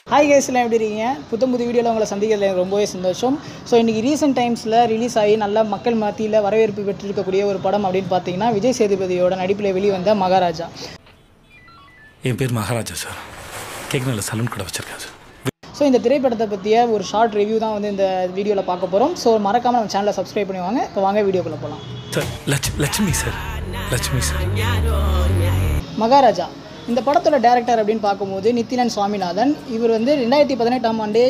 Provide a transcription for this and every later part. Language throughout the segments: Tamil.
ஹாய் கைஸ், எல்லாம் எப்படி இருக்கீங்க? புது வீடியோவில் உங்களை சந்திக்கிறதுல எனக்கு ரொம்பவே சந்தோஷம். ஸோ இன்றைக்கி ரீசெண்ட் டைம்ஸில் ரிலீஸ் ஆகி நல்லா மக்கள் மத்தியில் வரவேற்பு பெற்றிருக்கக்கூடிய ஒரு படம் அப்படின்னு பார்த்தீங்கன்னா விஜய் சேதுபதியோட நடிப்பில் வெளிவந்த மகாராஜா. என் பேர் மகாராஜா சார். கேட்கல சலூன் கடை வச்சிருக்கேன் சார். ஸோ இந்த திரைப்படத்தை பற்றிய ஒரு ஷார்ட் ரிவ்யூ தான் வந்து இந்த வீடியோவில் பார்க்க போகிறோம். ஸோ மறக்காமல் நம்ம சேனலை சப்ஸ்கிரைப் பண்ணுவாங்க. இப்போ வாங்க வீடியோக்குள்ளே போகலாம். Sir Lakshmi sir. மகாராஜா இந்த படத்தோட டேரக்டர் அப்படின்னு பார்க்கும்போது நித்திலன் சுவாமிநாதன். இவர் வந்து 2018ஆம் ஆண்டு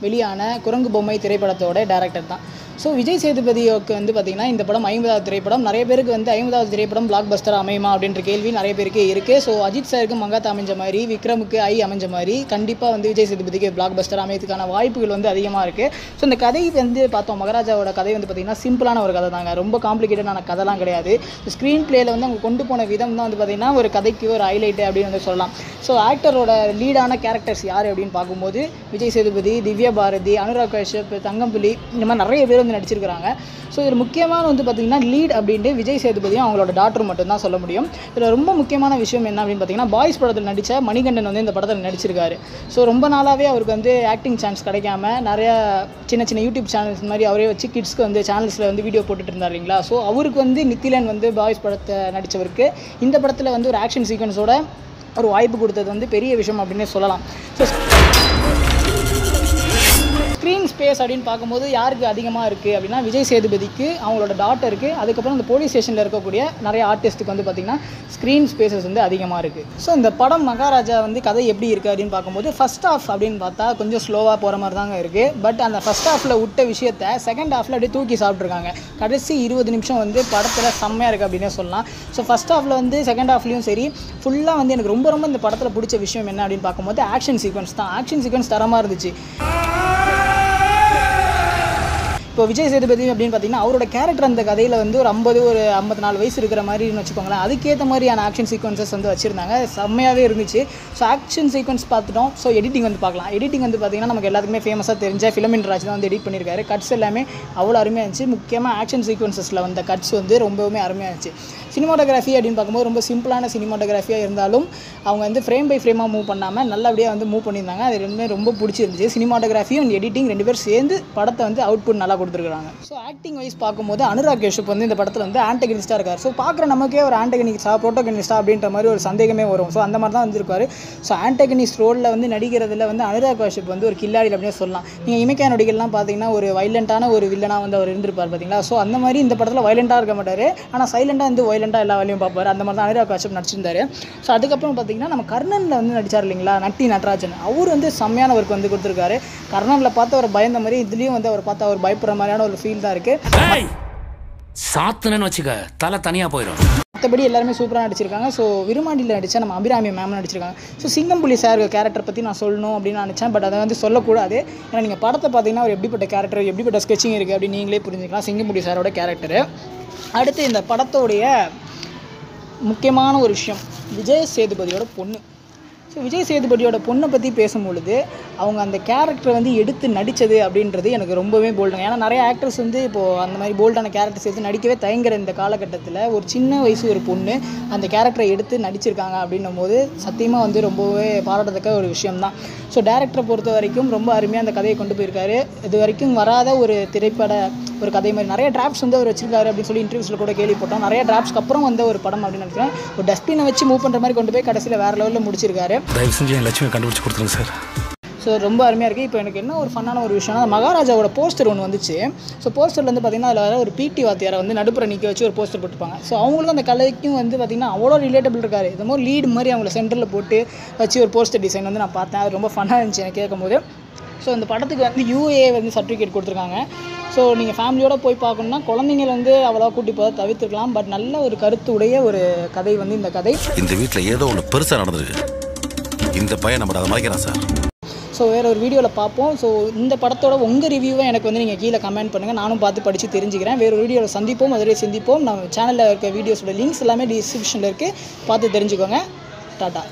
வெளியான குரங்கு பொம்மை திரைப்படத்தோட டேரக்டர் தான். ஸோ விஜய் சேதுபதியோக்கு வந்து பார்த்திங்கன்னா இந்த படம் 50வது திரைப்படம். நிறைய பேருக்கு வந்து 50வது திரைப்படம் பிளாக் பஸ்டர் அமையுமா அப்படின்ற கேள்வி நிறைய பேருக்கு இருக்குது. ஸோ அஜித் சாருக்கு மங்காத்தா அமைஞ்ச மாதிரி, விக்ரமுக்கு அமைஞ்ச மாதிரி கண்டிப்பாக வந்து விஜய் சேதுபதிக்கு பிளாக் பஸ்டர் அமையதுக்கான வாய்ப்புகள் வந்து அதிகமாக இருக்குது. ஸோ இந்த கதை வந்து பார்த்தோம், மகாராஜாவோட கதை வந்து பார்த்திங்கன்னா சிம்பிளான ஒரு கதை தாங்க. ரொம்ப காம்ப்ளிகேட்டடான கதைலாம் கிடையாது. ஸ்க்ரீன் பிளேயில் வந்து அவங்க கொண்டு போன விதம் தான் வந்து பார்த்திங்கன்னா ஒரு கதைக்கு ஒரு ஹைலைட்டு அப்படின்னு வந்து சொல்லலாம். ஸோ ஆக்டரோட லீடான கேரக்டர்ஸ் யார் அப்படின்னு பார்க்கும்போது விஜய் சேதுபதி, திவ்யா பாரதி, அனுராக் கஷ்யப், தங்கம்புலி, இந்த மாதிரி நிறைய பேர் வந்து நடிச்சிருக்கிறாங்க. ஸோ இதில் முக்கியமான வந்து பார்த்திங்கன்னா லீட் அப்படின்ட்டு விஜய் சேதுபதியும் அவங்களோட டாக்டரும் மட்டும்தான் சொல்ல முடியும். இதில் ரொம்ப முக்கியமான விஷயம் என்ன அப்படின்னு பார்த்தீங்கன்னா பாய்ஸ் படத்தில் நடித்த மணிகண்டன் வந்து இந்த படத்தில் நடிச்சிருக்காரு. ஸோ ரொம்ப நாளாகவே அவருக்கு வந்து ஆக்டிங் சான்ஸ் கிடைக்காம நிறையா சின்ன யூடியூப் சேனல்ஸ் மாதிரி அவரே வச்சு கிட்ஸ்க்கு வந்து சேனல்ஸில் வந்து வீடியோ போட்டுட்டு இருந்தார் இல்லைங்களா. ஸோ அவருக்கு வந்து நித்திலன் வந்து பாய்ஸ் படத்தை நடித்தவருக்கு இந்த படத்தில் வந்து ஒரு ஆக்ஷன் சீக்வன்ஸோட ஒரு வாய்ப்பு கொடுத்தது வந்து பெரிய விஷயம் அப்படின்னே சொல்லலாம். ஸோ ஸ்க்ரீன் ஸ்பேஸ் அப்படின்னு பார்க்கும்போது யாருக்கு அதிகமாக இருக்குது அப்படின்னா விஜய் சேதுபதிக்கு, அவங்களோட டாட்டருக்கு, அதுக்கப்புறம் இந்த போலீஸ் ஸ்டேஷனில் இருக்கக்கூடிய நிறைய ஆர்டிஸ்ட்டுக்கு வந்து பார்த்திங்கன்னா ஸ்க்ரீன் ஸ்பேசஸ் வந்து அதிகமாக இருக்குது. ஸோ இந்த படம் மகாராஜா வந்து கதை எப்படி இருக்குது அப்படின்னு பார்க்கும்போது ஃபஸ்ட் ஹாஃப் அப்படின்னு பார்த்தா கொஞ்சம் ஸ்லோவாக போகிற மாதிரி தாங்க இருக்குது. பட் அந்த ஃபஸ்ட் ஹாஃபில் விட்ட விஷயத்தை செகண்ட் ஹாஃபில் அப்படியே தூக்கி சாப்பிட்ருக்காங்க. கடைசி 20 நிமிஷம் வந்து படத்தில் செம்மையாக இருக்குது அப்படின்னே சொல்லலாம். ஸோ ஃபஸ்ட் ஹாஃபில் வந்து செகண்ட் ஹாஃப்லேயும் சரி ஃபுல்லாக வந்து எனக்கு ரொம்ப இந்த படத்தில் பிடிச்ச விஷயம் என்ன அப்படின்னு பார்க்கும்போது ஆக்ஷன் சீக்வன்ஸ் தான். ஆக்ஷன் சீக்வன்ஸ் தரமாக இருந்துச்சு. இப்போ விஜய் சேதுபதி அப்படின்னு பார்த்தீங்கன்னா அவரோட கேரக்டர் அந்த கதையில் வந்து ஒரு 54 வயசு இருக்கிற மாதிரின்னு வச்சுக்கோங்களேன். அதுக்கேற்ற மாதிரியான ஆக்ஷன் சீக்வன்சஸ் வந்து வச்சுருந்தாங்க. செம்மையாகவே இருந்துச்சு. ஸோ ஆக்ஷன் சீக்வன்ஸ் பார்த்துட்டோம். ஸோ எடிட்டிங் வந்து பார்க்கலாம். எடிட்டிங் வந்து பார்த்திங்கன்னா நமக்கு எல்லாத்துக்குமே ஃபேமஸாக தெரிஞ்ச ஃபிலமின் ராஜ் தான் வந்து எடிட் பண்ணியிருக்காரு. கட்ஸ் எல்லாமே அவ்வளோ அருமையாக இருந்துச்சு. முக்கியமாக ஆக்ஷன் சீக்வன்சஸில் வந்த கட்ஸ் வந்து ரொம்பவுமே அருமையாக இருந்துச்சு. சினிமாட்டோகிராஃபி அப்படின்னு பார்க்கும்போது ரொம்ப சிம்பிளான சினிமாட்டோகிராஃபியாக இருந்தாலும் அவங்க வந்து ஃப்ரேம் பை ஃப்ரேமாக மூவ் பண்ணாமல் நல்லபடியாக வந்து மூவ் பண்ணியிருந்தாங்க. அது ரெண்டுமே ரொம்ப பிடிச்சிருந்துச்சு. சினிமாட்டோகிராஃபியும் அண்ட் எடிட்டிங் ரெண்டு பேர் சேர்ந்து படத்தை வந்து அவுட்புட் நல்லா கொடுத்துருக்காங்க. ஸோ ஆக்டிங் வைஸ் பார்க்கும்போது அனுராக் கஷ்யப் வந்து இந்த படத்தில் வந்து ஆன்டகனிஸ்டாக இருக்கார். ஸோ பார்க்குற நமக்கே ஒரு ஆன்டகனிஸ்டா ப்ரோட்டோகனிஸ்டா அப்படின்ற மாதிரி ஒரு சந்தேகமே வரும். ஸோ அந்த மாதிரி தான் வந்துருக்காரு. ஸோ ஆன்டகனிஸ்ட் ரோலில் வந்து நடிக்கிறதுல வந்து அனுராக் கஷ்யப் வந்து ஒரு கில்லாடி அப்படின்னு சொல்லலாம். நீங்கள் இமைக்கா நொடிகள்லாம் பார்த்தீங்கன்னா ஒரு வைலண்ட்டான ஒரு வில்லனாக வந்து அவர் இருந்திருப்பார் பார்த்தீங்களா. ஸோ அந்த மாதிரி இந்த படத்தில் வைலண்ட்டாக இருக்க மாட்டார். ஆனால் சைலண்டாக வந்து எல்லா வேலையும் பார்ப்பார். அந்த மாதிரி தான் அனுராக் கஷ்யப் நடிச்சிருந்தார். ஸோ அதுக்கப்புறம் பார்த்தீங்கன்னா நம்ம கர்ணனில் வந்து நடித்தார் இல்லைங்களா, நட்டி நடராஜன். அவர் வந்து செம்மையான ஒர்க் வந்து கொடுத்துருக்காரு. கர்ணனில் பார்த்து அவர் பயந்த மாதிரி இதுலேயும் வந்து அவர் பார்த்து அவர் பயப்படுற மாதிரியான ஒரு ஃபீல் தான் இருக்குது. சாத்துனன்னு வச்சுக்க தலை தனியாக போயிடும். மற்றபடி எல்லாருமே சூப்பராக நடிச்சிருக்காங்க. ஸோ விருமாண்டியில் நடித்தா நம்ம அபிராமி மேம் நடிச்சிருக்காங்க. ஸோ சிங்கம்புலி சார் கேரக்டர் பற்றி நான் சொல்லணும் அப்படின்னு நினச்சேன். பட் அதை வந்து சொல்லக்கூடாது. ஏன்னா நீங்கள் படத்தை பார்த்தீங்கன்னா ஒரு எப்படிப்பட்ட கேரக்டர், எப்படிப்பட்ட ஸ்கெட்சிங் இருக்குது அப்படின்னு நீங்களே புரிஞ்சுக்கலாம். சிங்கம்புலி சாரோட கேரக்டரு. அடுத்து இந்த படத்தோடைய முக்கியமான ஒரு விஷயம் விஜய் சேதுபதியோட பொண்ணு. ஸோ விஜய் சேதுபதியோட பொண்ணை பற்றி பேசும்பொழுது அவங்க அந்த கேரக்டரை வந்து எடுத்து நடித்தது அப்படின்றது எனக்கு ரொம்பவே போல்டுங்க. ஏன்னா நிறைய ஆக்டர்ஸ் வந்து இப்போது அந்த மாதிரி போல்டான கேரக்டர்ஸ் எடுத்து நடிக்கவே தயங்குற இந்த காலகட்டத்தில் ஒரு சின்ன வயசு ஒரு பொண்ணு அந்த கேரக்டரை எடுத்து நடிச்சிருக்காங்க அப்படின்னும் போது சத்தியமாக வந்து ரொம்பவே பாராட்டத்தக்க ஒரு விஷயம்தான். ஸோ டேரக்டரை பொறுத்த வரைக்கும் ரொம்ப அருமையாக அந்த கதையை கொண்டு போயிருக்காரு. இது வரைக்கும் வராத ஒரு திரைப்பட ஒரு கதை மாதிரி நிறைய டிராப்ஸ் வந்து அவர் வச்சிருக்காரு அப்படின்னு சொல்லி இன்டர்வியூஸில் கூட கேள்விப்பட்டோம். நிறைய டிராப்ஸ்க்கு அப்புறம் வந்த ஒரு படம் அப்படின்னு நினைக்கிறேன். ஒரு டஸ்ட்பினை வச்சு மூவ் பண்ணுற மாதிரி கொண்டு போய் கடைசியில் வேறு லெவலில் முடிச்சிருக்காரு. தயவு செஞ்சு என் லட்சுமி கண்டுபிடிச்சி கொடுத்துருங்க சார். ஸோ ரொம்ப அருமையாக இருக்குது. இப்போ எனக்கு என்ன ஒரு ஃபன்னான ஒரு விஷயம்னா மகாராஜாவோட போஸ்டர் ஒன்று வந்துச்சு. ஸோ போஸ்டரில் வந்து பார்த்திங்கன்னா அதில் வேறு ஒரு பிடி வாத்தியாரை வந்து நடுப்புற நிற்க வச்சு ஒரு போஸ்டர் போட்டுருப்பாங்க. ஸோ அவங்களுக்கும் அந்த கலைக்கும் வந்து பார்த்திங்கன்னா அவ்வளோ ரிலேட்டபிள் இருக்காரு. இது மாதிரி லீடு மாதிரி அவங்கள சென்டரில் போட்டு வச்சு ஒரு போஸ்டர் டிசைன் வந்து நான் பார்த்தேன். அது ரொம்ப ஃபன்னாக இருந்துச்சு எனக்கு கேட்கும்போது. ஸோ இந்த படத்துக்கு வந்து UA வந்து சர்டிஃபிகேட் கொடுத்துருக்காங்க. ஸோ நீங்கள் ஃபேமிலியோடு போய் பார்க்கணுன்னா குழந்தைங்களை வந்து அவ்வளோ கூட்டி போக தவிர்த்துக்கலாம். பட் நல்ல ஒரு கருத்து உடைய ஒரு கதை வந்து இந்த கதை. இந்த வீட்டில் ஏதோ ஒன்று பெருசாக நடந்திருக்கு. இந்த பையன் நம்ம அதை மறைக்கிறான் சார். ஸோ வேறு ஒரு வீடியோவில் பார்ப்போம். ஸோ இந்த படத்தோட உங்கள் ரிவ்யூவை எனக்கு வந்து நீங்கள் கீழே கமெண்ட் பண்ணுங்கள். நானும் பார்த்து படித்து தெரிஞ்சுக்கிறேன். வேறு ஒரு வீடியோவில் சந்திப்போம். அதிலே சிந்திப்போம். நம்ம சேனலில் இருக்க வீடியோஸோட லிங்க்ஸ் எல்லாமே டிஸ்கிரிப்ஷனில் இருக்குது. பார்த்து தெரிஞ்சுக்கோங்க. டாட்டா.